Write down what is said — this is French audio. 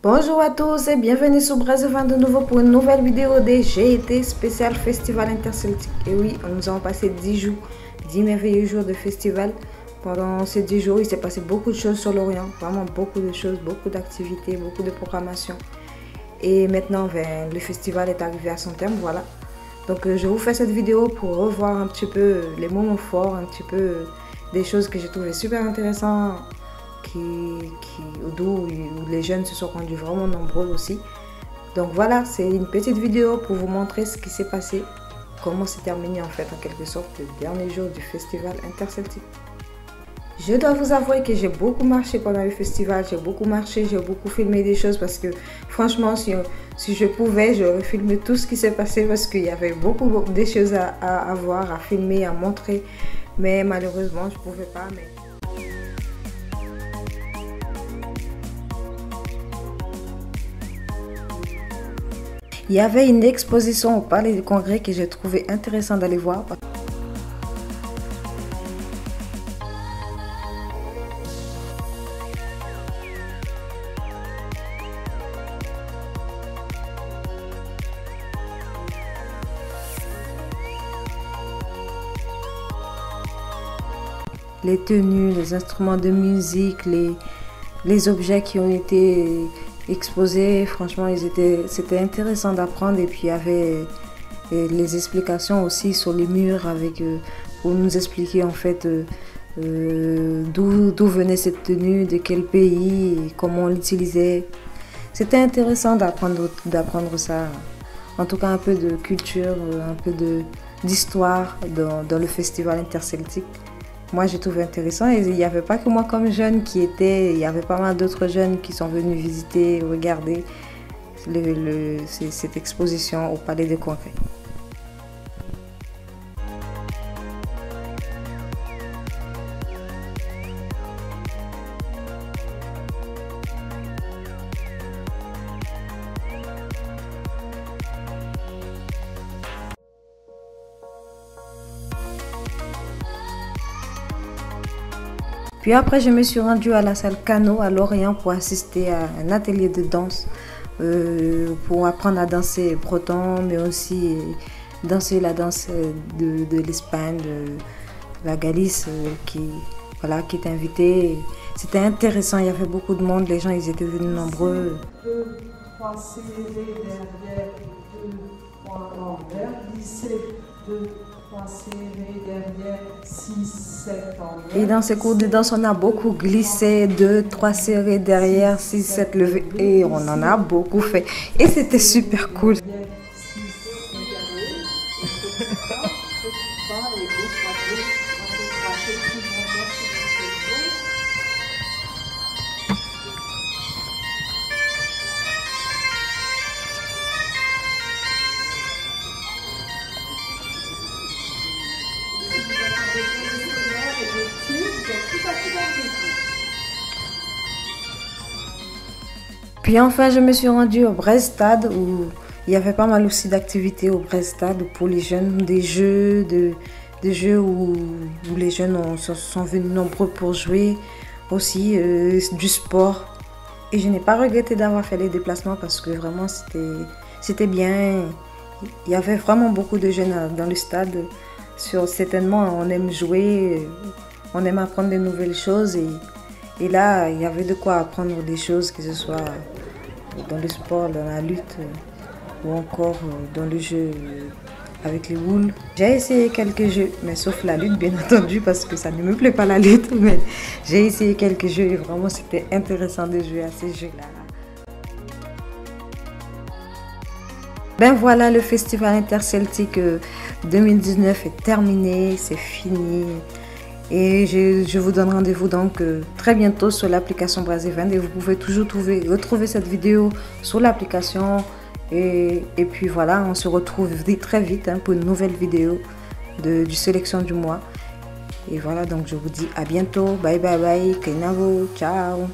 Bonjour à tous et bienvenue sur Brazzavin de nouveau pour une nouvelle vidéo des GET spécial Festival Interceltique. Et oui, nous avons passé 10 jours, 10 merveilleux jours de festival. Pendant ces 10 jours, il s'est passé beaucoup de choses sur l'Orient, vraiment beaucoup de choses, beaucoup d'activités, beaucoup de programmation. Et maintenant, le festival est arrivé à son terme, voilà. Donc je vous fais cette vidéo pour revoir un petit peu les moments forts, un petit peu des choses que j'ai trouvées super intéressantes. Où les jeunes se sont rendus vraiment nombreux aussi. Donc voilà, c'est une petite vidéo pour vous montrer ce qui s'est passé, comment s'est terminé en fait en quelque sorte le dernier jour du festival Interceltique. Je dois vous avouer que j'ai beaucoup marché pendant le festival, j'ai beaucoup marché, j'ai beaucoup filmé des choses parce que franchement si je pouvais, j'aurais filmé tout ce qui s'est passé parce qu'il y avait beaucoup de choses à voir, à filmer, à montrer, mais malheureusement je ne pouvais pas. Il y avait une exposition au Palais du Congrès que j'ai trouvé intéressant d'aller voir. Les tenues, les instruments de musique, les objets qui ont été exposés, franchement, c'était intéressant d'apprendre. Et puis il y avait les explications aussi sur les murs pour nous expliquer en fait d'où venait cette tenue, de quel pays, et comment on l'utilisait. C'était intéressant d'apprendre ça, en tout cas un peu de culture, un peu d'histoire dans le festival interceltique. Moi, j'ai trouvé intéressant et il n'y avait pas que moi comme jeune il y avait pas mal d'autres jeunes qui sont venus visiter, regarder cette exposition au Palais des Congrès. Puis après, je me suis rendue à la salle Cano à Lorient pour assister à un atelier de danse, pour apprendre à danser breton, mais aussi danser la danse de l'Espagne, de la Galice, qui est invitée. C'était intéressant, il y avait beaucoup de monde, les gens ils étaient venus nombreux. Et dans ces cours de danse, on a beaucoup glissé, 2, 3 serrés derrière, 6, 7 levés, et on en a beaucoup fait. Et c'était super cool. Puis enfin, je me suis rendue au Brestad où il y avait pas mal aussi d'activités au Brestad pour les jeunes, des jeux où les jeunes sont venus nombreux pour jouer, aussi du sport. Et je n'ai pas regretté d'avoir fait les déplacements parce que vraiment c'était bien. Il y avait vraiment beaucoup de jeunes dans le stade. Certainement, on aime jouer, on aime apprendre de nouvelles choses. Et là, il y avait de quoi apprendre des choses, que ce soit dans le sport, dans la lutte ou encore dans le jeu avec les boules. J'ai essayé quelques jeux, mais sauf la lutte bien entendu parce que ça ne me plaît pas la lutte. Mais j'ai essayé quelques jeux et vraiment c'était intéressant de jouer à ces jeux-là. Ben voilà, le festival interceltique 2019 est terminé, c'est fini. Et je vous donne rendez-vous donc très bientôt sur l'application Brazzavin et vous pouvez toujours retrouver cette vidéo sur l'application. Et puis voilà, on se retrouve très vite pour une nouvelle vidéo du sélection du mois. Et voilà, donc je vous dis à bientôt. Bye bye bye, Kenavo, ciao.